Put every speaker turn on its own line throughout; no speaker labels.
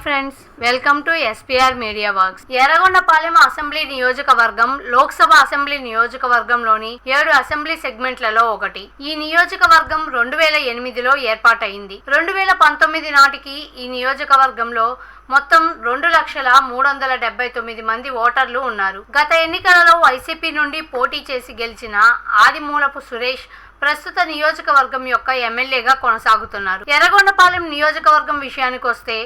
Friends, welcome to SPR media works. Yerragondapalem assembly నియోజకవర్గం Lok Sabha assembly నియోజకవర్గంలోని 7 assembly సెగ్మెంట్లలో ఒకటి. ఈ నియోజకవర్గం 2008లో ఏర్పాటైంది. 2019 నాటికి ఈ నియోజకవర్గంలో మొత్తం 2,379,000 మంది ఓటర్లు ఉన్నారు. గత ఎన్నికలలో వైసీపీ నుండి పోటీ చేసి గెలిచిన ఆదిమూలపు సురేష్ ప్రస్తుత నియోజకవర్గం యొక్క ఎమ్మెల్యేగా కొనసాగుతున్నారు. ఎర్రగొండపాలెం నియోజకవర్గం విషయానికి వస్తే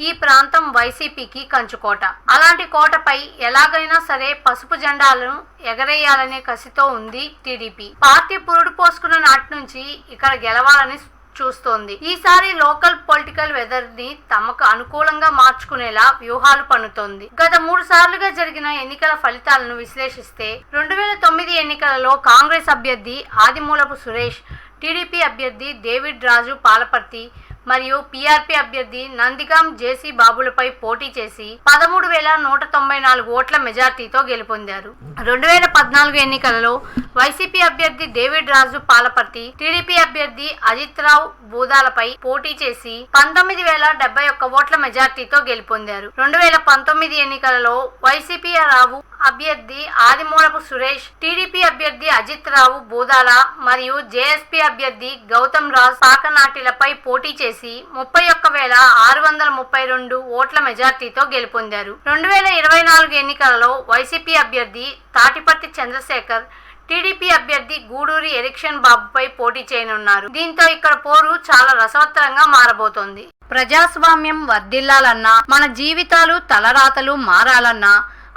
ఈ ప్రాంతం వైసీపీకి కంచుకోట. అలాంటి కోటపై ఎలాగైనా సరే పసుపు జెండాలను ఎగరేయాలనే కసితో ఉంది టీడీపీ. పార్టీ పురుడు పోసుకున్న నాటి నుంచి ఇక్కడ గెలవాలని చూస్తోంది. ఈసారి లోకల్ పొలిటికల్ వెదర్ ని తమకు అనుకూలంగా మార్చుకునేలా వ్యూహాలు పన్నుతోంది. గత 3 సార్లుగా జరిగిన ఎన్నికల ఫలితాలను విశ్లేషిస్తే 2009 ఎన్నికలలో కాంగ్రెస్ అభ్యర్థి ఆదిమూలపు సురేష్, టీడీపీ అభ్యర్థి డేవిడ్ రాజు పాలపర్తి మరియు పీఆర్పీ అభ్యర్థి నందిగాం జేసీ బాబులపై పోటీ చేసి 13,194 ఓట్ల మెజార్టీతో గెలుపొందారు. 2014 ఎన్నికలలో వైసీపీ అభ్యర్థి డేవిడ్ రాజు పాలపర్తి, టీడీపీ అభ్యర్థి అజిత్ రావు బూదాలపై పోటీ చేసి 19,071 ఓట్ల మెజార్టీతో గెలుపొందారు. 2019 ఎన్నికలలో వైసీపీ రావు అభ్యర్థి ఆదిమూలపు సురేష్, టీడీపీ అభ్యర్థి అజిత్ రావు బూదాల మరియు జేఎస్పీ అభ్యర్థి గౌతమ్ రాజ్ పాకనాటిలపై పోటీ చేసి 31,632 ఓట్ల మెజార్టీతో గెలుపొందారు. 2024 ఎన్నికలలో వైసీపీ అభ్యర్థి తాటిపర్తి చంద్రశేఖర్, టీడీపీ అభ్యర్థి గూడూరి ఎరిక్షన్ బాబుపై పోటీ చేయనున్నారు. దీంతో ఇక్కడ పోరు చాలా రసవత్తరంగా మారబోతోంది. ప్రజాస్వామ్యం వర్ధిల్లాలన్నా, మన జీవితాలు తలరాతలు మారాలన్నా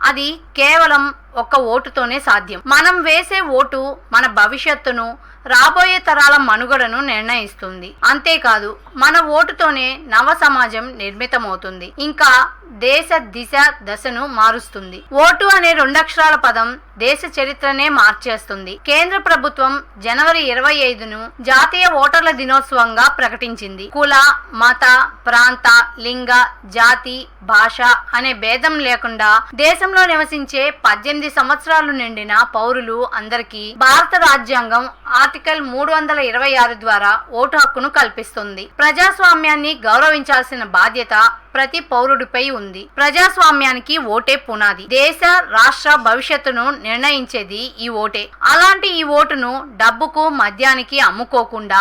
అది కేవలం ఒక్క ఓటుతోనే సాధ్యం. మనం వేసే ఓటు మన భవిష్యత్తును, రాబోయే తరాల మనుగడను నిర్ణయిస్తుంది. అంతేకాదు, మన ఓటుతోనే నవ సమాజం నిర్మితమవుతుంది, ఇంకా దేశ దిశ దశను మారుస్తుంది. ఓటు అనే 2 అక్షరాల పదం దేశ చరిత్రనే మార్చేస్తుంది. కేంద్ర ప్రభుత్వం జనవరి 25ను జాతీయ ఓటర్ల దినోత్సవంగా ప్రకటించింది. కుల, మత, ప్రాంత, లింగ, జాతి, భాష అనే భేదం లేకుండా దేశంలో నివసించే 18 సంవత్సరాలు నిండిన పౌరులు అందరికీ భారత రాజ్యాంగం ఆర్టికల్ 326 ద్వారా ఓటు హక్కును కల్పిస్తుంది. ప్రజాస్వామ్యాన్ని గౌరవించాల్సిన బాధ్యత ప్రతి పౌరుడిపై ఉంది. ప్రజాస్వామ్యానికి ఓటే పునాది. దేశ, రాష్ట్ర భవిష్యత్తును నిర్ణయించేది ఈ ఓటే. అలాంటి ఈ ఓటును డబ్బుకు, మద్యానికి అమ్ముకోకుండా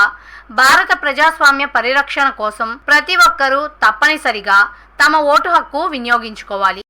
భారత ప్రజాస్వామ్య పరిరక్షణ కోసం ప్రతి ఒక్కరూ తప్పనిసరిగా తమ ఓటు హక్కు వినియోగించుకోవాలి.